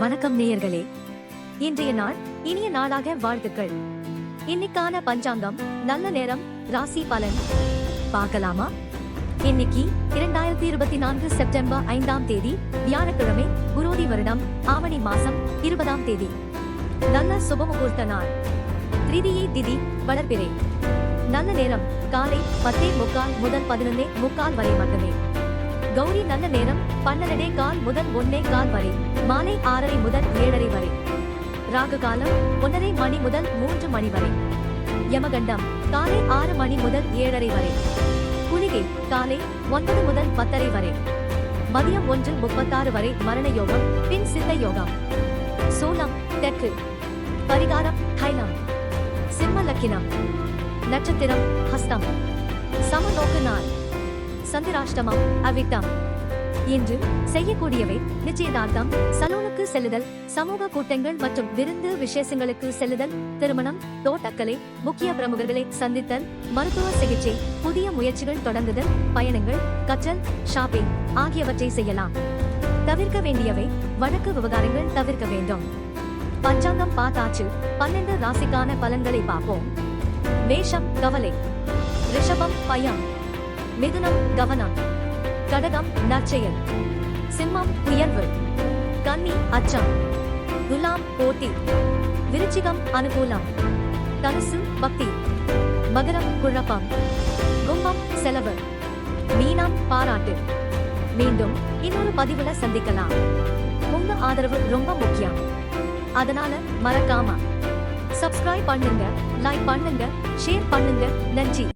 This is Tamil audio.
வணக்கம் நேயர்களே, இன்றைய நாள் இனிய நாளாக வாழ்த்துக்கள். இன்னைக்கான பஞ்சாங்கம், நல்ல நேரம், ராசி பலன் பார்க்கலாமா? இன்னைக்கு 2024 செப்டம்பர் 5ஆம் தேதி வியாழக்கிழமை, குரோதி வருடம் ஆவணி மாசம் 20ஆம் தேதி. நல்ல சுபமுகூர்த்த நாள். திரிதியை திதி வளர்பிறை. நல்ல நேரம் காலை 10:45 முதல் 11:45 வரை மட்டுமே. கௌரி நல்ல நேரம் 12:15 முதல் 1:15 வரை, மாலை 6:30 முதல் 7:30 வரை. ராகு காலம் 1:30 மணி முதல் 3 மணி வரை. யமகண்டம் காலை 6 மணி முதல் 7:30 வரை. குளிகை காலை 9 முதல் 10:30 வரை. மதியம் 1:36 வரை மரண யோகம், பின் சித்த யோகம். சூலம் தெற்கு. பரிகாரம் தைலம். சிம்ம லக்கினம். நட்சத்திரம் ஹஸ்தம். சமநோக்கு நாள். சந்திராஷ்டமம் அவிட்டம். இன்று செய்யக்கூடியவை: நிச்சயதார்த்தம், சலூனுக்கு செல்லுதல், சமூக கூட்டங்கள் மற்றும் விருந்து விசேஷங்களுக்கு செல்லுதல், திருமணம், தோட்டக்கலை, முக்கிய பிரமுகர்களை சந்தித்தல், மருத்துவ சிகிச்சை, புதிய முயற்சிகள் தொடங்குதல், பயணங்கள், கற்றல், ஷாப்பிங் ஆகியவற்றை செய்யலாம். தவிர்க்க வேண்டியவை: வழக்கு விவகாரங்கள் தவிர்க்க வேண்டும். பஞ்சாங்கம் பார்த்தாச்சு. 12 ராசிக்கான பலன்களை பார்ப்போம். மேஷம் கவலை, ரிஷபம் பயம், மிதுனம் கவனம், கடகம் நற்செயல், சிம்மம் உயர்வு, கன்னி அச்சம், துலாம் போட்டி, விருச்சிகம் அனுகூலம், தனுசு பக்தி, மகரம் குழப்பம், கும்பம் செலவு, மீனம் பாராட்டு. மீண்டும் இன்னொரு பதிவுல சந்திக்கலாம். உங்க ஆதரவு ரொம்ப முக்கியம். அதனால மறக்காம சப்ஸ்கிரைப் பண்ணுங்க, லைக் பண்ணுங்க, ஷேர் பண்ணுங்க. நன்றி.